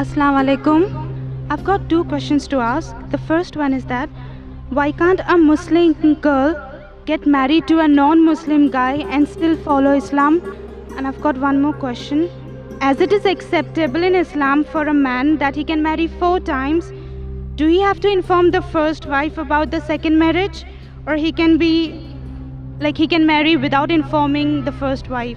Assalamu alaikum. I've got 2 questions to ask. The first one is that why can't a Muslim girl get married to a non-Muslim guy and still follow Islam? And I've got one more question. As it is acceptable in Islam for a man that he can marry 4 times, do he have to inform the first wife about the second marriage, or he can marry without informing the first wife?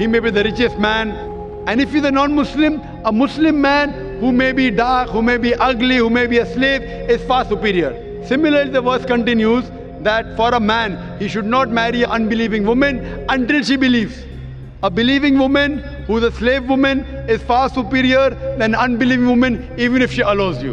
he may be the richest man, and if he's a non-Muslim, a Muslim man who may be dark, who may be ugly, who may be a slave, is far superior. Similarly, the verse continues that for a man, he should not marry an unbelieving woman until she believes. A believing woman who is a slave woman is far superior than an unbelieving woman, even if she allows you.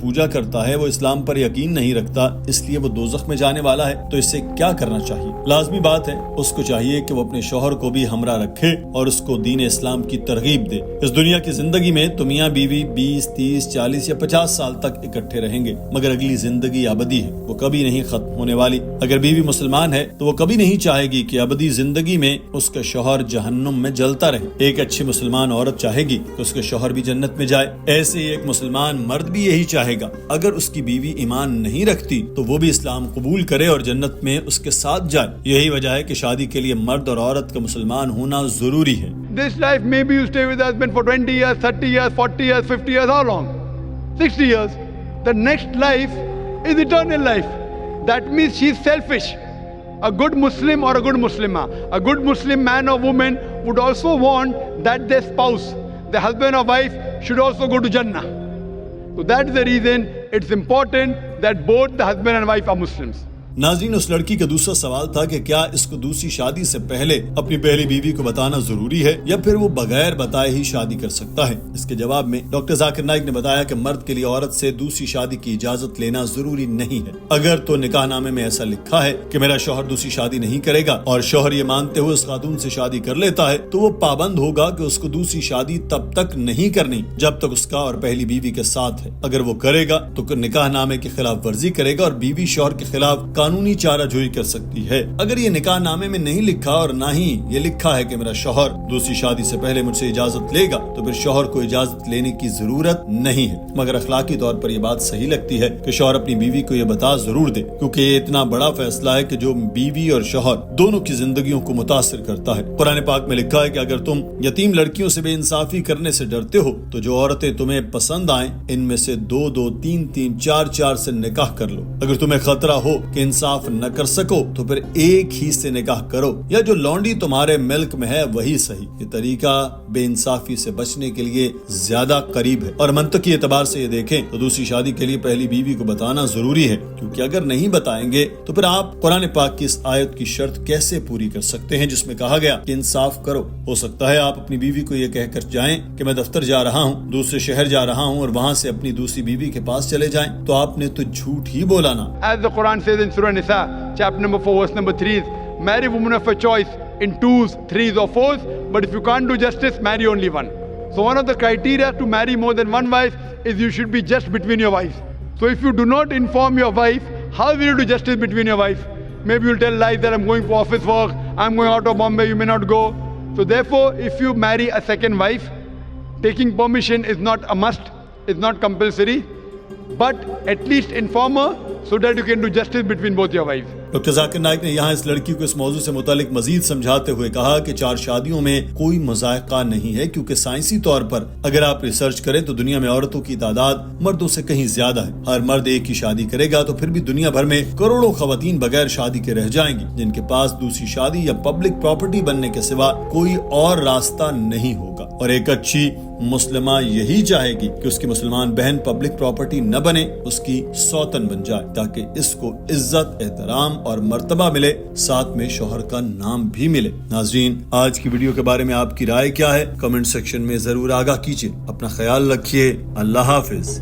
پوجا کرتا ہے، وہ اسلام پر یقین نہیں رکھتا، اس لیے وہ دوزخ میں جانے والا ہے، تو اسے کیا کرنا چاہیے؟ لازمی بات ہے اس کو چاہیے کہ وہ اپنے شوہر کو بھی ہمراہ رکھے اور اس کو دین اسلام کی ترغیب دے۔ اس دنیا کی زندگی میں تو میاں بیوی 20، 30، 40 یا 50 سال تک اکٹھے رہیں گے، مگر اگلی زندگی ابدی ہے، وہ کبھی نہیں ختم ہونے والی۔ اگر بیوی مسلمان ہے تو وہ کبھی نہیں چاہے گی کہ ابدی زندگی میں اس کا شوہر جہنم میں جلتا رہے۔ ایک اچھی مسلمان عورت چاہے گی کہ اس کا شوہر بھی جنت میں جائے، ایسے ہی ایک مسلمان مرد بھی یہی چاہے گا۔ اگر اس کی بیوی ایمان نہیں رکھتی تو وہ بھی اسلام قبول کرے اور جنت میں اس کے ساتھ جائے۔ یہی وجہ ہے کہ شادی کے لیے مرد اور عورت کا مسلمان ہونا ضروری ہے۔ This life, maybe you stay with the husband for 20 years, 30 years, 40 years, 50 years, how long? 60 years. The next life is eternal life. That means she is selfish. A good Muslim or a good Muslimah, a good Muslim man or woman would also want that their spouse, the husband or wife, should also go to Jannah. So that's the reason it's important that both the husband and wife are Muslims. ناظرین، اس لڑکی کا دوسرا سوال تھا کہ کیا اس کو دوسری شادی سے پہلے اپنی پہلی بیوی کو بتانا ضروری ہے یا پھر وہ بغیر بتائے ہی شادی کر سکتا ہے؟ اس کے جواب میں ڈاکٹر ذاکر نائک نے بتایا کہ مرد کے لیے عورت سے دوسری شادی کی اجازت لینا ضروری نہیں ہے۔ اگر تو نکاح نامے میں ایسا لکھا ہے کہ میرا شوہر دوسری شادی نہیں کرے گا اور شوہر یہ مانتے ہوئے اس خاتون سے شادی کر لیتا ہے تو وہ پابند ہوگا کہ اس کو دوسری شادی تب تک نہیں کرنی جب تک اس کا اور پہلی بیوی کے ساتھ ہے۔ اگر وہ کرے گا تو نکاح نامے کی خلاف ورزی کرے گا اور بیوی شوہر کے خلاف قانونی چارہ جوئی کر سکتی ہے۔ اگر یہ نکاح نامے میں نہیں لکھا اور نہ ہی یہ لکھا ہے کہ میرا شوہر دوسری شادی سے پہلے مجھ سے اجازت لے گا تو پھر شوہر کو اجازت لینے کی ضرورت نہیں ہے، مگر اخلاقی طور پر یہ بات صحیح لگتی ہے کہ شوہر اپنی بیوی کو یہ بتا ضرور دے، کیونکہ یہ اتنا بڑا فیصلہ ہے کہ جو بیوی اور شوہر دونوں کی زندگیوں کو متاثر کرتا ہے۔ قرآن پاک میں لکھا ہے کہ اگر تم یتیم لڑکیوں سے بے انصافی کرنے سے ڈرتے ہو تو جو عورتیں تمہیں پسند آئیں ان میں سے 2 2، 3 3، 4 4 سے نکاح کر لو۔ اگر تمہیں خطرہ ہو کہ انصاف نہ کر سکو تو پھر ایک ہی سے نکاح کرو، یا جو لونڈی تمہارے ملک میں ہے وہی صحیح۔ یہ طریقہ بے انصافی سے بچنے کے لیے زیادہ قریب ہے، اور منطقی اعتبار سے یہ دیکھیں تو دوسری شادی کے لیے پہلی بیوی کو بتانا ضروری ہے، کیونکہ اگر نہیں بتائیں گے تو پھر آپ قرآن پاک کی اس آیت کی شرط کیسے پوری کر سکتے ہیں جس میں کہا گیا کہ انصاف کرو؟ ہو سکتا ہے آپ اپنی بیوی کو یہ کہہ کر جائیں کہ میں دفتر جا رہا ہوں، دوسرے شہر جا رہا ہوں، اور وہاں سے اپنی دوسری بیوی کے پاس چلے جائیں، تو آپ نے تو جھوٹ ہی بولا نا۔ As the Quran says in Surah Nisa, chapter number 4, verse number 3, marry women of your choice in 2s, 3s or 4s, but if you can't do justice, marry only one. So one of the criteria to marry more than one wife is you should be just between your wives. So if you do not inform your wife, how will you do justice between your wife? Maybe you'll tell lies that I'm going for office work, I'm going out of Bombay, you may not go. So therefore, if you marry a second wife, taking permission is not a must, it's not compulsory, but at least inform her so that you can do justice between both your wives. Doctor Zakir Naik نے یہاں اس لڑکی کو اس موضوع سے متعلق مزید سمجھاتے ہوئے کہا کہ 4 شادیوں میں کوئی مذائقہ نہیں ہے، کیونکہ سائنسی طور پر اگر آپ ریسرچ کریں تو دنیا میں عورتوں کی تعداد مردوں سے کہیں زیادہ ہے۔ ہر مرد ایک ہی شادی کرے گا تو پھر بھی دنیا بھر میں کروڑوں خواتین بغیر شادی کے رہ جائیں گی، جن کے پاس دوسری شادی یا پبلک پراپرٹی بننے کے سوا کوئی اور راستہ نہیں ہوگا۔ اور ایک اچھی مسلمہ یہی چاہے گی کہ اس کی مسلمان بہن پبلک پراپرٹی نہ بنے، اس کی سوتن بن جائے، تاکہ اس کو عزت، احترام اور مرتبہ ملے، ساتھ میں شوہر کا نام بھی ملے۔ ناظرین، آج کی ویڈیو کے بارے میں آپ کی رائے کیا ہے؟ کمنٹ سیکشن میں ضرور آگاہ کیجیے۔ اپنا خیال رکھیے۔ اللہ حافظ۔